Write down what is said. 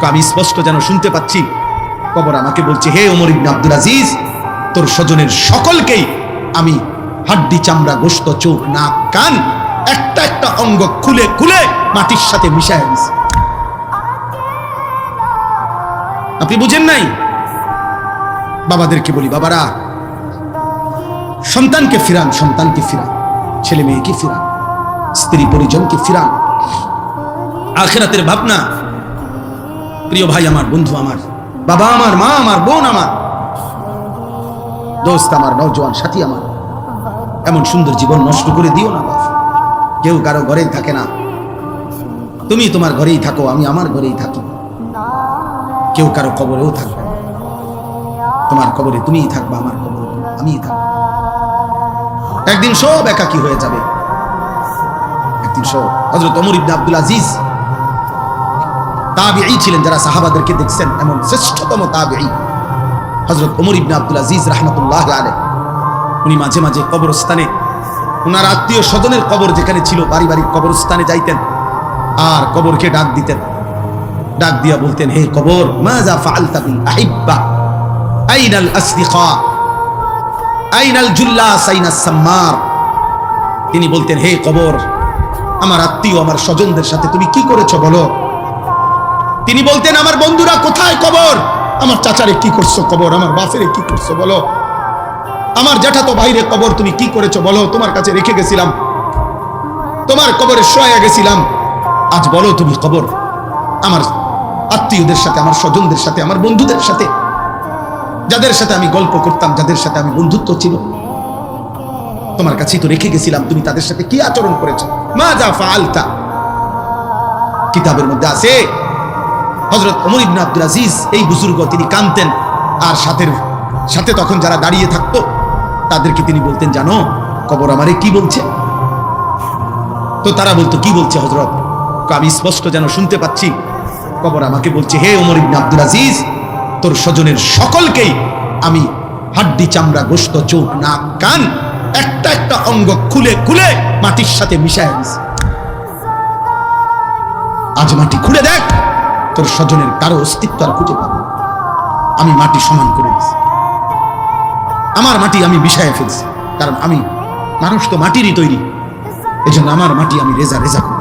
আমি স্পষ্ট যেন শুনতে পাচ্ছি কবর আমাকে বলছে, হে ওমর ইবনে আব্দুল আজিজ, তোর স্বজনের সকলকেই আমি হাড্ডি চামড়া গোশত চোখ নাক কান একটা একটা অঙ্গ খুলে খুলে মাটির সাথে মিশায় দিছি। আপনি বুঝেন নাই? বাবাদেরকে বলি, বাবারা সন্তানকে ফিরান, সন্তানকে ফিরান, ছেলে মেয়েকে ফিরান, স্ত্রী পরিজনকে ফিরান। আখিরাতের ভাবনা। প্রিয় ভাই আমার, বন্ধু আমার, বাবা আমার, মা আমার, বোন আমার, দোস্ত আমার, নওজোয়ান সাথী আমার, এমন সুন্দর জীবন নষ্ট করে দিও না বাবা। কেউ কারো ঘরেই থাকে না, তুমি তোমার ঘরেই থাকো, আমি আমার ঘরেই থাকি। কেউ কারো কবরেও থাকবে না। তোমার কবরে তুমিই থাকবা, আমার কবরে আমিই থাকবো। একদিন সব একাকী হয়ে যাবে, একদিন সব। হযরত ওমর ইবনে আব্দুল আজিজ তাবিঈ ছিলেন, যারা সাহাবাদেরকে দেখছেন এমন শ্রেষ্ঠতম তাবিঈ হযরত ওমর ইবনে আব্দুল আজিজ রাহমাতুল্লাহি আলাইহি। উনি মাঝে মাঝে কবরস্থানে, ওনার আত্মীয় স্বজনের কবর যেখানে ছিল, পারিবারিক কবরস্থানে যাইতেন আর কবরকে ডাক দিতেন। ডাক দিয়া বলতেন, হে কবর, মাযা ফাআলতা বিল আহিব্বা, আইনাল আসদিকা, আইনাল জুল্লাস, আইনাস সাম্মার। তিনি বলতেন, হে কবর, আমার আত্মীয়, আমার স্বজনদের সাথে তুমি কি করেছো বলো। তিনি বলতেন, আমার বন্ধুরা কোথায় কবর, আমার চাচারে কি করছো কবর, আমার বাপেরে কি করছো বলো, আমার জ্যাঠাতো ভাইরে কবর তুমি কি করেছো বলো, তোমার কাছে রেখে গেছিলাম, তোমার কবরে শোয়া গেছিলাম, আজ বলো তুমি কবর। আমার আত্মীয়দের সাথে, আমার স্বজনদের সাথে, আমার বন্ধুদের সাথে, যাদের সাথে আমি গল্প করতাম, যাদের সাথে আমি বন্ধুত্ব ছিল, তোমার কাছেই তো রেখে গেছিলাম, তুমি তাদের সাথে কি আচরণ করেছো। মাযা ফাআলতা। কিতাবের মধ্যে আছে হযরত ওমর ইবনে আব্দুল আজিজ, এই বুজুর্গ, তিনি কাঁদতেন আর সাথে তখন যারা দাঁড়িয়ে থাকতো তাদেরকে তিনি বলতেন, জানো কবর আমারে কি বলছে। তো তারা বলতো, কি বলছে হযরত। আমি স্পষ্ট যেন শুনতে পাচ্ছি কবর আমাকে বলছে, হে ওমর ইবনে আব্দুল আজিজ, তোর স্বজনের সকলকেই আমি হাড্ডি চামড়া গোশত চোখ নাক কান একটা একটা অঙ্গ খুলে খুলে মাটির সাথে মিশায় দিছি। আজ মাটি খুঁড়ে দেখ, তোর স্বজনের কারো অস্তিত্ব আর খুঁজে পাবে। আমি মাটি সমান করে দিছি, আমার মাটি আমি মিশায় ফেলছি, কারণ আমি মানুষ তো মাটিরই তৈরি, এজন্য আমার মাটি আমি রেজা রেজা করি।